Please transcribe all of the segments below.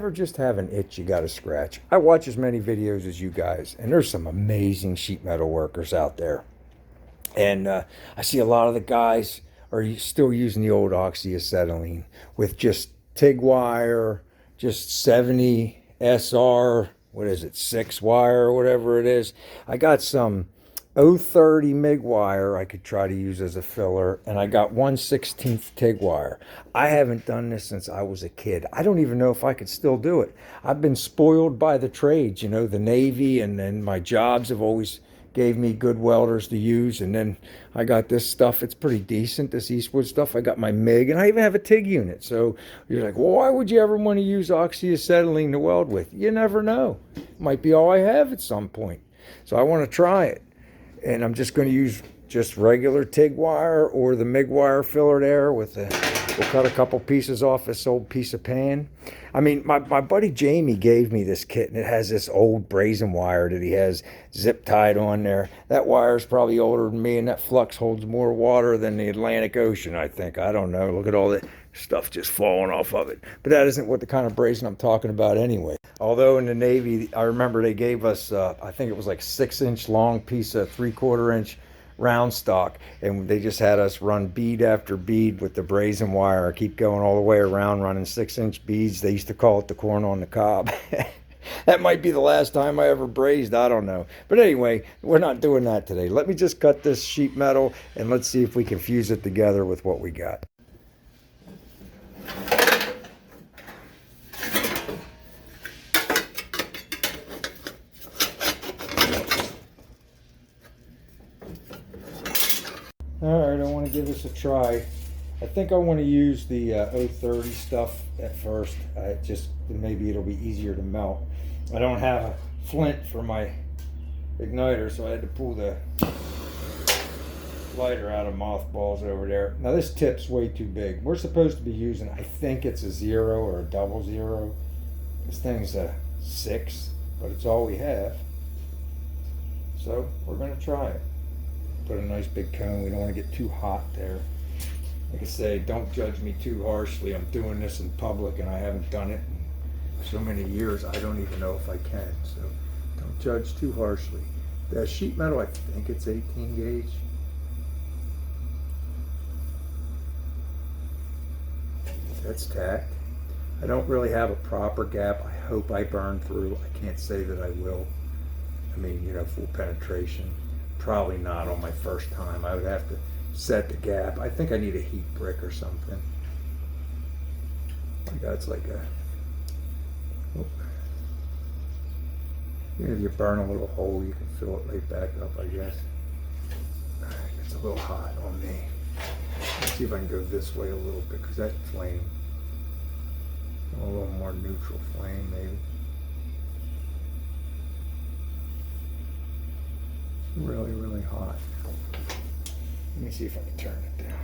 ever just have an itch you got to scratch? I watch as many videos as you guys, and there's some amazing sheet metal workers out there. And I see a lot of the guys are still using the old oxyacetylene with just TIG wire, just 70 SR, what is it, 6 wire or whatever it is. I got some 030 MIG wire I could try to use as a filler, and I got 1/16 TIG wire. I haven't done this since I was a kid. I don't even know if I could still do it. I've been spoiled by the trades, you know, the Navy, and then my jobs have always gave me good welders to use, and then I got this stuff. It's pretty decent, this Eastwood stuff. I got my MIG, and I even have a TIG unit. So you're like, well, why would you ever want to use oxyacetylene to weld with? You never know. It might be all I have at some point. So I want to try it. And I'm just going to use just regular TIG wire or the MIG wire filler there with we'll cut a couple pieces off this old piece of pan. I mean, my buddy Jamie gave me this kit, and it has this old brazen wire that he has zip tied on there. That wire is probably older than me, and that flux holds more water than the Atlantic Ocean, I think. I don't know. Look at all the stuff just falling off of it. But that isn't what the kind of brazen I'm talking about anyway. Although in the Navy, I remember they gave us, I think it was like 6-inch long piece of 3/4 inch round stock, and they just had us run bead after bead with the brazen wire. I keep going all the way around running 6-inch beads. They used to call it the corn on the cob. That might be the last time I ever brazed, I don't know. But anyway, we're not doing that today. Let me just cut this sheet metal, and let's see if we can fuse it together with what we got. Alright, I want to give this a try. I think I want to use the 030 stuff at first. Maybe it'll be easier to melt. I don't have a flint for my igniter, so I had to pull the lighter out of mothballs over there. Now this tip's way too big. We're supposed to be using, I think it's a 0 or a 00. This thing's a 6, but it's all we have. So we're going to try it. Put a nice big cone. We don't want to get too hot there. Like I say, don't judge me too harshly. I'm doing this in public, and I haven't done it in so many years. I don't even know if I can. So don't judge too harshly. The sheet metal, I think it's 18 gauge. That's tacked. I don't really have a proper gap. I hope I burn through. I can't say that I will. I mean, you know, full penetration. Probably not on my first time. I would have to set the gap. I think I need a heat brick or something. My God, it's like a... Oh. If you burn a little hole, you can fill it right back up, I guess. It's a little hot on me. Let's see if I can go this way a little bit, because that flame, a little more neutral flame, maybe. Really, really hot. Let me see if I can turn it down.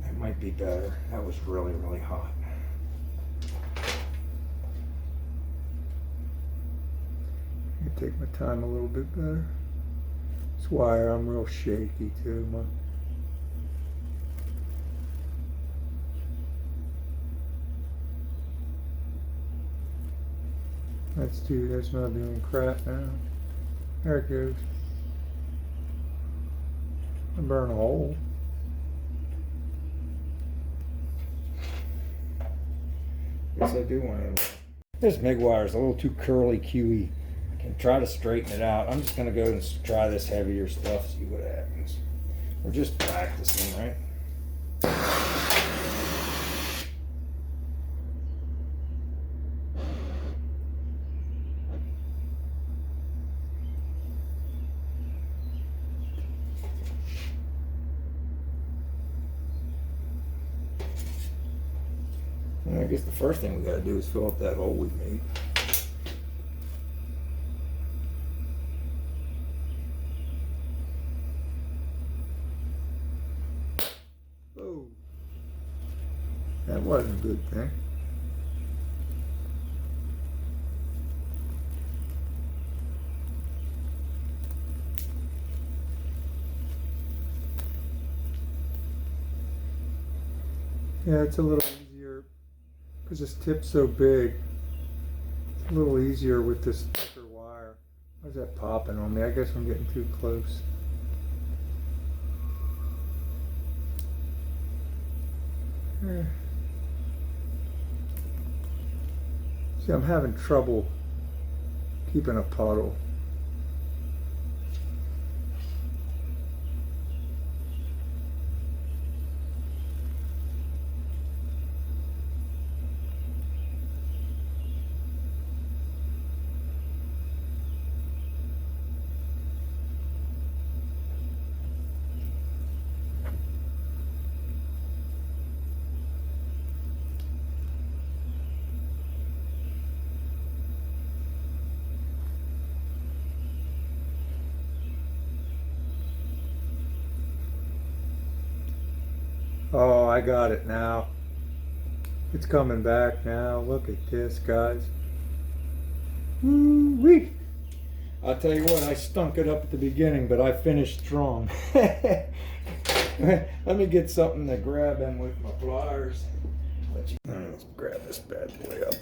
That might be better. That was really, really hot. I take my time a little bit better. That's why I'm real shaky too. That's not doing crap now. There it goes. I burn a hole. Guess I do want to. This MIG wire is a little too curly Q-y. I can try to straighten it out. I'm just going to go and try this heavier stuff, see what happens. We're just practicing, right? I guess the first thing we got to do is fill up that hole we made. Oh, that wasn't a good thing. Yeah, it's a little easier because this tip's so big. It's a little easier with this thicker wire. Why's that popping on me? I guess I'm getting too close. See, I'm having trouble keeping a puddle. Oh, I got it now. It's coming back now. Look at this, guys. Woo-wee. I'll tell you what, I stunk it up at the beginning, but I finished strong. Let me get something to grab him with my pliers. Let's grab this bad boy up.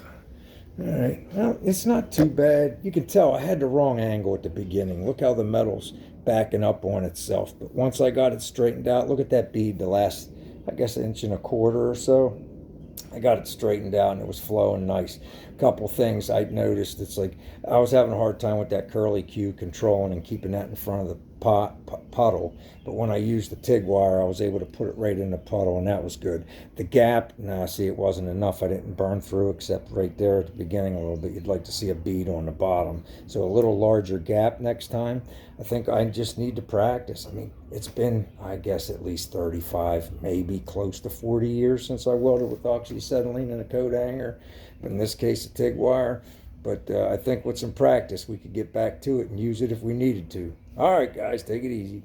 All right, well, it's not too bad. You can tell I had the wrong angle at the beginning. Look how the metal's backing up on itself. But once I got it straightened out, look at that bead, the last, I guess, 1.25 inches or so. I got it straightened out and it was flowing nice. A couple things I noticed, it's like I was having a hard time with that curly Q controlling and keeping that in front of the puddle, but when I used the TIG wire I was able to put it right in the puddle and that was good. The gap, nah, see, it wasn't enough. I didn't burn through except right there at the beginning a little bit. You'd like to see a bead on the bottom, so a little larger gap next time. I think I just need to practice. I mean, it's been, I guess, at least 35, maybe close to 40 years since I welded with oxyacetylene and a coat hanger, but in this case a TIG wire. But I think with some practice we could get back to it and use it if we needed to. All right, guys, take it easy.